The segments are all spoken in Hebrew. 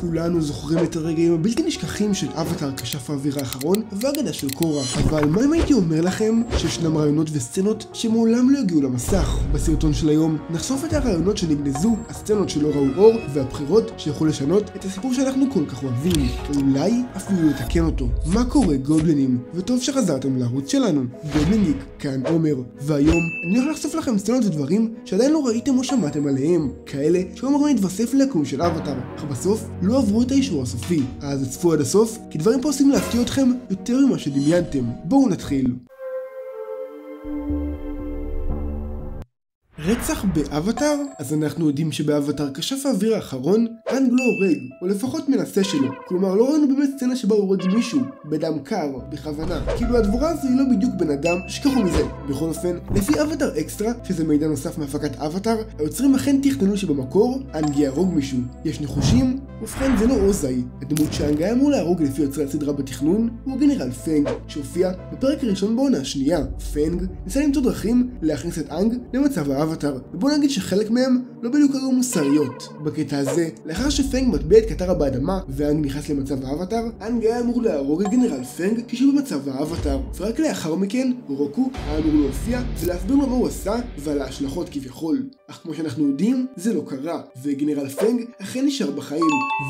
כולנו זוכרים את הרגעים הבלתי נשכחים של אבטאר כשף האוויר האחרון והאגדה של קורה, אבל מה אם הייתי אומר לכם שישנם רעיונות וסצנות שמעולם לא הגיעו למסך? בסרטון של היום נחשוף את הרעיונות שנגנזו, הסצנות שלא ראו אור והבחירות שיכולו לשנות את הסיפור שאנחנו כל כך אוהבים, ואולי אפילו לתקן אותו. מה קורה גובלינים? וטוב שחזרתם לערוץ שלנו. גובלינגיק, כאן עומר, והיום אני הולך לחשוף לכם סצנות ודברים שעדיין לא ראיתם או שמעתם עליהם, כאלה שאומרים להתווסף ליקום של אבטאר, אך בסוף לא עברו את האישור הסופי. אז הצפו עד הסוף, כי דברים פה עושים להפתיע אתכם יותר ממה שדמיינתם. בואו נתחיל. רצח באבטאר? אז אנחנו יודעים שבאבטאר כשף האוויר האחרון, אנג לא הורג, או לפחות מנסה שלו. כלומר, לא ראינו באמת סצנה שבה הוא הורג מישהו, בדם קר, בכוונה. כאילו הדבורה הזו היא לא בדיוק בן אדם, שכחו מזה. בכל אופן, לפי אבטאר אקסטרה, שזה מידע נוסף מהפקת אבטאר, היוצרים אכן תכננו שבמקור, אנג יהרוג מישהו. יש ניחושים? ובכן זה לא אוזאי. הדמות שאנג היה אמור להרוג לפי יוצרי הסדרה בתכנון, הוא הגנרל פנג, שהופיע בפרק הראשון בעונה השנייה. פנג ניסה למצוא דרכים להכניס את אנג למצב האבטאר, ובוא נגיד שחלק מהם לא בדיוק היו מוסריות. בקטע הזה, לאחר שפנג מטביע את קטרה באדמה ואנג נכנס למצב האבטאר, אנג היה אמור להרוג את גנרל פנג כשהוא במצב האבטאר, ורק לאחר מכן רוקו היה אמור להופיע ולהסביר לו מה הוא עשה ועל ההשלכות כביכול. אך כמו שאנחנו יודעים, זה לא קרה, וגנרל פנג אכן נשאר בחיים,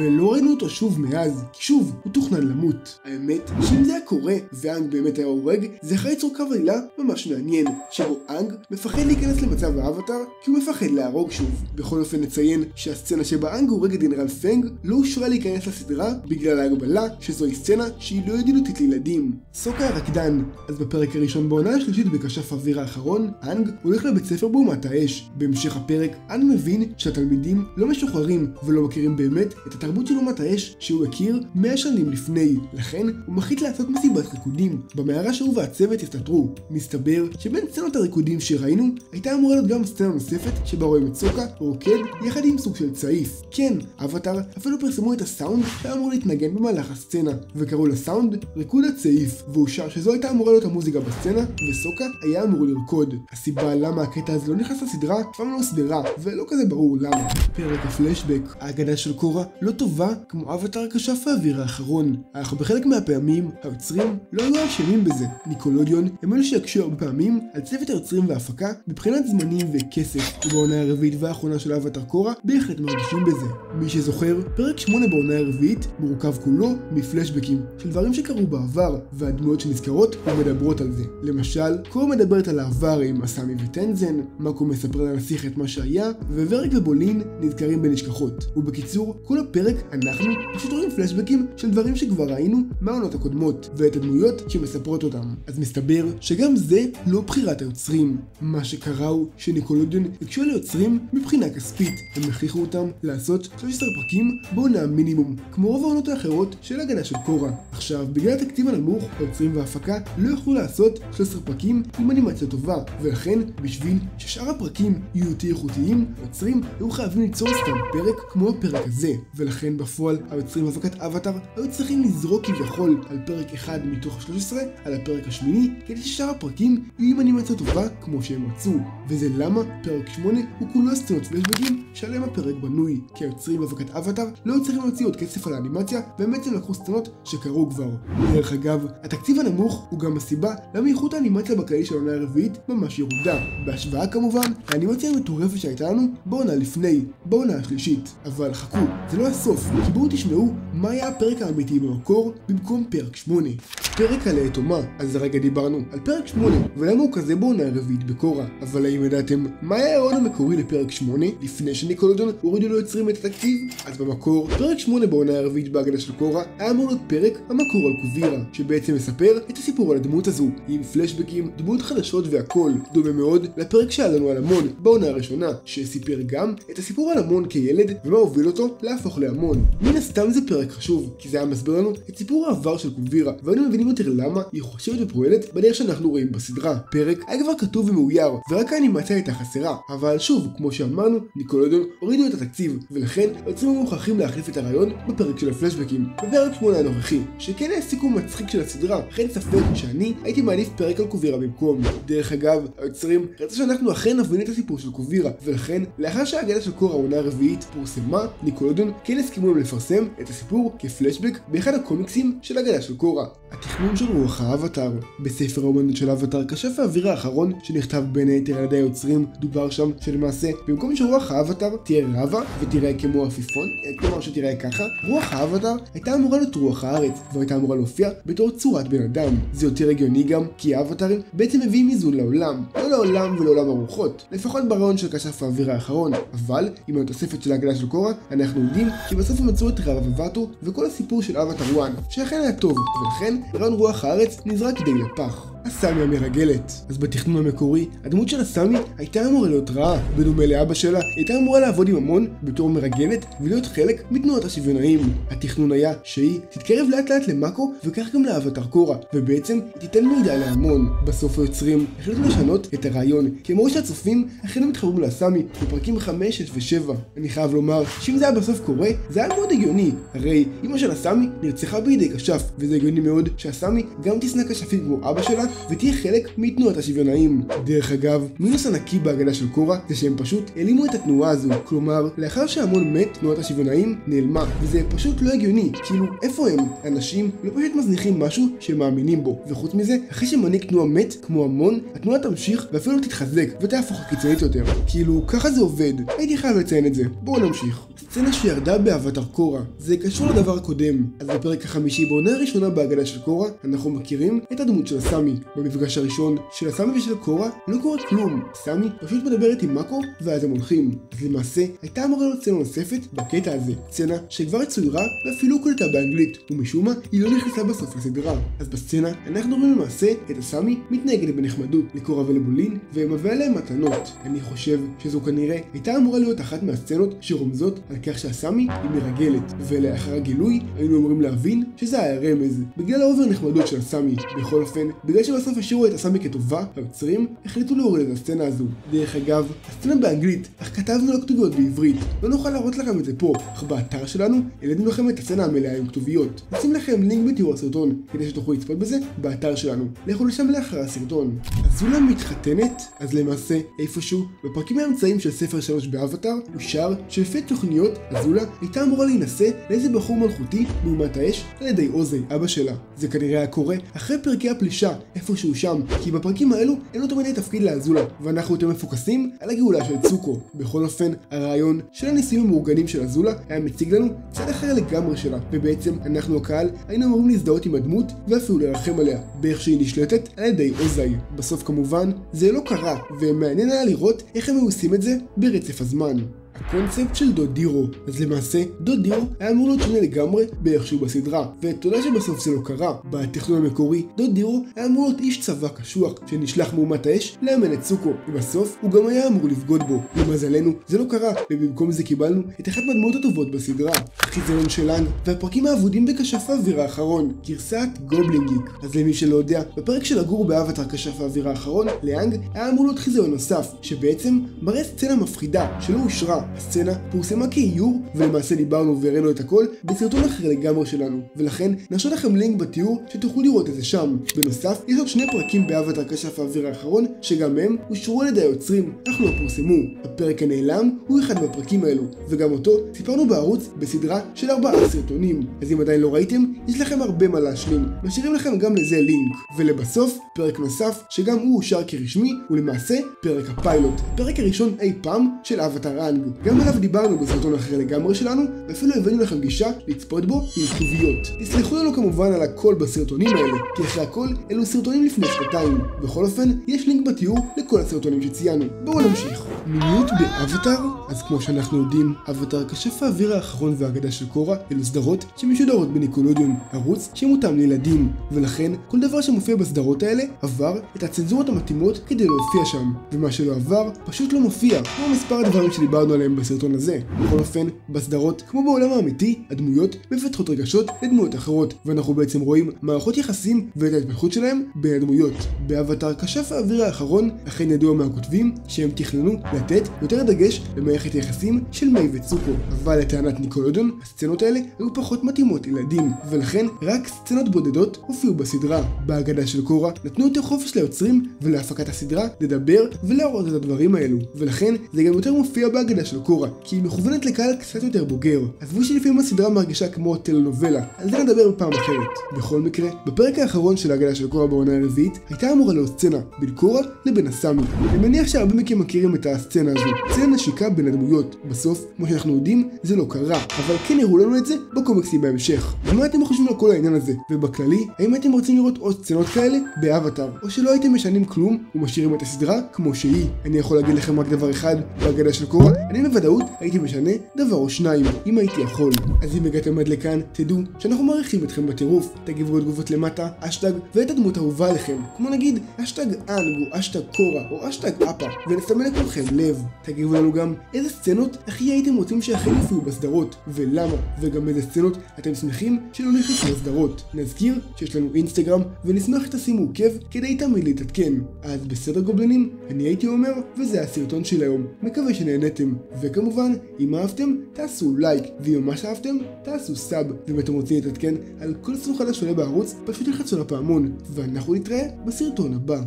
ולא ראינו אותו שוב מאז, כי שוב, הוא תוכנן למות. האמת, שאם זה היה קורה ואנג באמת היה הורג, זה יכול ליצור קו עלילה ממש מעניין, שבו אנג מפחד להיכנס למצב האבטאר כי הוא מפחד להרוג שוב. בכל אופן נציין שהסצנה שבה אנג הורג את גנרל פנג לא אושרה להיכנס לסדרה בגלל ההגבלה שזוהי סצנה שהיא לא ידידותית לילדים. סוקה הרקדן. אז בפרק הראשון בעונה השלישית בכשף האוויר האחרון, אנג הולך לבית ספר באומת האש. בהמשך הפרק, אנג מבין שהתלמידים לא משוחררים ולא מכירים באמת את התרבות של אומת האש שהוא הכיר 100 שנים לפני. לכן הוא מחליט לעשות מסיבת ריקודים, במערה שהוא והצוות הסתתרו. מסתבר שבין סצנות הריקודים שראינו הייתה אמורה להיות גם סצנה נוספת שבה רואים את סוקה רוקד יחד עם סוג של צעיף. כן, אבטאר אפילו פרסמו את הסאונד שהיה אמור להתנגן במהלך הסצנה, וקראו לסאונד ריקוד הצעיף, והוא שר שזו הייתה אמורה להיות המוזיקה בסצנה וסוקה היה אמור לרקוד. הסיבה למה הקטע הזה לא נכנס לסדרה פעם לא הוסברה, ולא כזה ברור למה. פרק הפלשבק. ההגדה של קורה לא טובה כמו אבטאר כשף האוויר האחרון, אך בחלק מהפעמים היוצרים לא היו אשמים בזה. ניקולודיון הם אלו שהקשו הרבה פעמים על צוות היוצרים וההפקה מבחינת זמנים וכסף, ובעונה הרביעית והאחרונה של אבטאר קורה בהחלט מרגישים בזה. מי שזוכר, פרק 8 בעונה הרביעית מורכב כולו מפלשבקים של דברים שקרו בעבר, והדמויות שנזכרות ומדברות על זה. למשל, קורה מדברת על העבר עם אסמי וטנזן, מאקו מספר לנסיך את מה שהיה, וורק ובולין נזכרים בנשכחות. ובקיצור, כל הפרק אנחנו פשוט רואים פלשבקים של דברים שכבר ראינו מהעונות הקודמות, ואת הדמויות שמספרות אותם. אז מסתבר שגם זה לא בחירת היוצרים. מה שקרה הוא שניקולודיון הקשו על היוצרים מבחינה כספית. הם הכריחו אותם לעשות 13 פרקים בעונה מינימום, כמו רוב העונות האחרות של הגדה של קורה. עכשיו, בגלל התקציב הנמוך, היוצרים וההפקה לא יכלו לעשות 13 פרקים עם אנימציה טובה, ולכן בשביל ששאר הפרקים יהיו יותר איכותיים, היוצרים היו חייבים ליצור סתם פרק כמו הפרק הזה, ולכן בפועל היוצרים והפקת אבטאר היו צריכים לזרוק כביכול על פרק אחד מתוך 13 על הפרק השמיני, כדי ששאר הפרקים יהיו עם אנימציה טובה כמו שהם רצו. וזה למה פרק 8 הוא כולו סצנות פלשבקים שעליהם הפרק בנוי, כי היוצרים והפקת אבטאר לא היו צריכים להוציא עוד כסף על האנימציה, ובעצם לקחו סצנות שקרו כבר. דרך אגב, התקציב הנמוך הוא גם הסיבה למה איכות האנימציה בכללי של העונה הרביעית ממש ירודה, בהשוואה כמובן לאנימציה המטורפת שהייתה לנו בעונה לפני, בעונה השלישית. אבל חכו, זה לא הסוף, כי בואו תשמעו מה היה הפרק האמיתי במקור במקום פרק 8. פרק על היתומה. אז הרגע דיברנו על פרק 8 ולמה הוא כזה בעונה הרביעית בקורה, אבל האם ידעתם מה היה הרעיון המקורי לפרק 8 לפני שניקולודיון הורידו לו יוצרים את התקציב? אז במקור, פרק 8 בעונה הרביעית בהגדה של קורה היה אמור להיות פרק המקור על קובירה, שבעצם מספר את הסיפור על הדמות הזו, עם פלשבקים, דמות חדשות והכל, דומה מאוד לפרק שהיה לנו על המון בעונה הראשונה, שסיפר גם את הסיפור על המון כילד ומה הוביל אותו להפוך להמון. מן הסתם זה פרק חשוב, כי זה היה מסביר לנו את סיפור העבר של קובירה, והיינו מבינים מבינים יותר למה היא חושבת ופועלת בדרך שאנחנו רואים בסדרה. הפרק היה כבר כתוב ומאויר, ורק האנימציה הייתה חסרה. אבל שוב, כמו שאמרנו, ניקולודיון הורידו את התקציב, ולכן היוצרים מוכרחים להחליף את הרעיון בפרק של הפלשבקים. בפרק 8 הנוכחי, שכן היה סיכום מצחיק של הסדרה, אכן ספק שאני הייתי מעדיף פרק על קובירה במקום. דרך אגב, היוצרים רצו שאנחנו אכן נבין את הסיפור של קובירה, ולכן לאחר שהאגדה של קורה העונה הרביעית פורסמה, ניקולודיון כן הסכימו לפרסם את הסיפור כפלשבק באחד הקומיקסים של האגדה של קורה. התכנון של רוח האבטר. בספר האומנות של האבטר כשף האוויר האחרון שנכתב בין היתר על ידי היוצרים, דובר שם שלמעשה במקום שרוח האבטר תהיה רבה ותראה כמו עפיפון, כלומר שתראה ככה, רוח האבטר הייתה אמורה להיות רוח הארץ והייתה אמורה להופיע בתור צורת בן אדם. זה יותר הגיוני גם כי האבטרים בעצם מביאים איזון לעולם, לא לעולם ולעולם הרוחות, לפחות ברעיון של כשף האוויר האחרון. אבל עם התוספת של האגדה של קורה אנחנו יודעים שבסוף הם מצאו את רבא וואטו וכל הסיפור של אבטר 1 שאכן היה טוב, ולכן רעיון רוח הארץ נזרק די לפח. הסמי המרגלת. אז בתכנון המקורי, הדמות של הסמי הייתה אמורה להיות רעה. בדומה לאבא שלה, הייתה אמורה לעבוד עם המון בתור מרגלת ולהיות חלק מתנועת השוויונאים. התכנון היה שהיא תתקרב לאט לאט למאקו וכך גם לאבטר קורה, ובעצם היא תיתן מידע להמון. בסוף היוצרים החליטו לשנות את הרעיון, כי אמרו שהצופים החלו מתחברים לסמי בפרקים 5, 6 ו-7. אני חייב לומר שאם זה היה בסוף קורה, זה היה מאוד הגיוני. הרי אמא של הסמי נרצחה בידי כשף, וזה הגיוני מאוד שהסמי גם תשנא כשפים כמו אבא שלה ותהיה חלק מתנועת השוויונאים. דרך אגב, מינוס ענקי בהגדה של קורה זה שהם פשוט העלימו את התנועה הזו, כלומר לאחר שהמון מת תנועת השוויונאים נעלמה, וזה פשוט לא הגיוני. כאילו איפה הם? אנשים לא פשוט מזניחים משהו שהם מאמינים בו, וחוץ מזה אחרי שמנהיג תנועה מת כמו המון, התנועה תמשיך ואפילו תתחזק ותהפוך קיצונית יותר. כאילו ככה זה עובד, הייתי חייב לציין את זה. בואו נמשיך. סצנה שירדה באבטר קורה, זה קשור לדבר הקודם. אז בפרק החמישי בעונה הראשונה בהגדה של קורה אנחנו מכירים את הדמות של הסמי. במפגש הראשון של הסמי ושל קורה לא קורה כלום, סמי פשוט מדברת עם מאקו ואז הם הולכים. אז למעשה הייתה אמורה להיות סצנה נוספת בקטע הזה, סצנה שכבר צוירה ואפילו קולטה באנגלית, ומשום מה היא לא נכנסה בסוף לסדרה. אז בסצנה אנחנו רואים למעשה את הסמי מתנהגת בנחמדות לקורה ולבולין ומביא להם מתנות. אני חושב שזו כנראה הייתה אמורה להיות אחת מהסצנות שרומזות על כך שהסמי היא מרגלת, ולאחר הגילוי היינו אמורים להבין שזה היה רמז בגלל האובר נחמדות של הסמי. בכל אופן, בגלל שבסוף השאירו את הסמי כטובה, היוצרים החליטו להוריד את הסצנה הזו. דרך אגב, הסצנה באנגלית, אך כתבנו לה כתוביות בעברית. לא נוכל להראות לכם את זה פה, אך באתר שלנו העלינו לכם את הסצנה המלאה עם כתוביות. נשים לכם לינק בתיאור הסרטון כדי שתוכלו לצפות בזה באתר שלנו. לכו לשם לאחר הסרטון. אזולה מתחתנת, אז למעשה איפשהו בפרקים האמצעיים של ספר 3 באבטר אושר שלפי תוכניות אזולה הייתה אמורה להינשא לאיזה בחור מלכותי מאומת האש על ידי עוזי, אבא שלה. זה כנראה היה קורה אחרי פרקי הפלישה, איפשהו שם, כי בפרקים האלו אין לו תמיד תפקיד לאזולה, ואנחנו יותר מפוקסים על הגאולה של צוקו. בכל אופן, הרעיון של הניסויים המאורגנים של אזולה היה מציג לנו צד אחר לגמרי שלה, ובעצם אנחנו הקהל היינו אמורים להזדהות עם הדמות ואפילו לרחם עליה, באיך שהיא נשלטת על ידי עוזי. בסוף כמובן זה לא קרה, ומעניין היה לראות איך הם עושים את זה ברצף הזמן. הקונספט של דוד דירו. אז למעשה, דוד דירו היה אמור להיות שונה לגמרי באיכשהו בסדרה, ותודה שבסוף זה לא קרה. בתכנון המקורי, דוד דירו היה אמור להיות איש צבא קשוח שנשלח מאומת האש לאמן את צוקו, ובסוף הוא גם היה אמור לבגוד בו. למזלנו, זה לא קרה, ובמקום זה קיבלנו את אחת מהדמות הטובות בסדרה, החיזיון של לאנג, והפרקים האבודים בכשף האוויר האחרון, גרסת גובלינגיק. אז למי שלא יודע, בפרק של לגור באבטר כשף האוויר האחרון, לאנג היה אמור להיות חיזיון נוסף, שבעצם מראה סצנה מפחידה שלא אושרה. הסצנה פורסמה כאיור, ולמעשה דיברנו והראינו את הכל בסרטון אחר לגמרי שלנו, ולכן נרשום לכם לינק בתיאור שתוכלו לראות את זה שם. בנוסף, יש עוד 2 פרקים באבטר כשף האוויר האחרון שגם הם אושרו על ידי היוצרים, אך לא פורסמו. הפרק הנעלם הוא אחד מהפרקים האלו, וגם אותו סיפרנו בערוץ בסדרה של 4 סרטונים. אז אם עדיין לא ראיתם, יש לכם הרבה מה להשלים, משאירים לכם גם לזה לינק. ולבסוף, פרק נוסף שגם הוא אושר כרשמי, הוא למעשה פרק הפיילוט, הפרק הראשון אי פעם של אבטר האנג. גם עליו דיברנו בסרטון אחר לגמרי שלנו, ואפילו הבאנו לכם גישה לצפות בו עם כתוביות. תסלחו לנו כמובן על הכל בסרטונים האלה, כי אחרי הכל אלו סרטונים לפני 2. בכל אופן, יש לינק בתיאור לכל הסרטונים שציינו. בואו נמשיך. מיניות באבטר? אז כמו שאנחנו יודעים, אבטר כשף האוויר האחרון והאגדה של קורה אלו סדרות שמשודרות בניקולודיון, ערוץ שמותאם לילדים, ולכן כל דבר שמופיע בסדרות האלה עבר את הצנזורות המתאימות כדי להופיע שם, ומה שלא עבר פשוט לא מופיע, כמו מספר הדברים שדיברנו עליהם שלהם בסרטון הזה. בכל אופן, בסדרות, כמו בעולם האמיתי, הדמויות מפתחות רגשות לדמויות אחרות, ואנחנו בעצם רואים מערכות יחסים ואת ההתפתחות שלהם בין הדמויות. באבטר כשף האוויר האחרון, אכן ידוע מהכותבים שהם תכננו לתת יותר דגש למערכת היחסים של מיי וצוקו, אבל לטענת ניקולודון, הסצנות האלה היו פחות מתאימות לילדים, ולכן רק סצנות בודדות הופיעו בסדרה. בהגדה של קורה נתנו יותר חופש ליוצרים ולהפקת הסדרה לדבר ולהראות את הדברים האלו, ולכן זה גם יותר מופיע בהגדה של קורה, כי היא מכוונת לקהל קצת יותר בוגר. עזבו שלפעמים הסדרה מרגישה כמו טלנובלה, על זה נדבר בפעם אחרת. בכל מקרה, בפרק האחרון של ההגדה של קורה בעונה הרביעית הייתה אמורה להיות סצנה בין קורה לבין אסמי. אני מניח שהרבה מכם מכירים את הסצנה הזו, סצנה נשיקה בין הדמויות. בסוף, כמו שאנחנו יודעים, זה לא קרה, אבל כן הראו לנו את זה בקומיקסים בהמשך. ומה אתם חושבים על כל העניין הזה? ובכללי, האם אתם רוצים לראות עוד סצנות כאלה באבטר, או שלא הייתם משנים כלום ומשאירים את הסדרה כמו שהיא? אני יכול להגיד לכם רק דבר אחד, בהגדה של קורה, אני בוודאות הייתי משנה דבר או שניים, אם הייתי יכול. אז אם הגעתם עד לכאן, תדעו שאנחנו מעריכים אתכם בטירוף. תגיבו בתגובות למטה, אשטג ואת הדמות האהובה עליכם, כמו נגיד אשטג אנג או אשטג קורה או אשטג אפה, ונסמן לכולכם לב. תגיבו לנו גם איזה סצנות הכי הייתם רוצים שאכן יופיעו בסדרות, ולמה, וגם איזה סצנות אתם שמחים שלא נכנסו לסדרות. נזכיר שיש לנו אינסטגרם, ונשמח שתשימו עוקב כדי תמיד להתעדכן. אז בסדר גובלנים, אני הייתי אומר, וזה הסרטון של היום. מקווה שנהנתם, וכמובן, אם אהבתם, תעשו לייק, ואם ממש אהבתם, תעשו סאב, ואם אתם רוצים להתעדכן על כל סרטון חדש שעולה בערוץ, פשוט תלחצו על הפעמון, ואנחנו נתראה בסרטון הבא.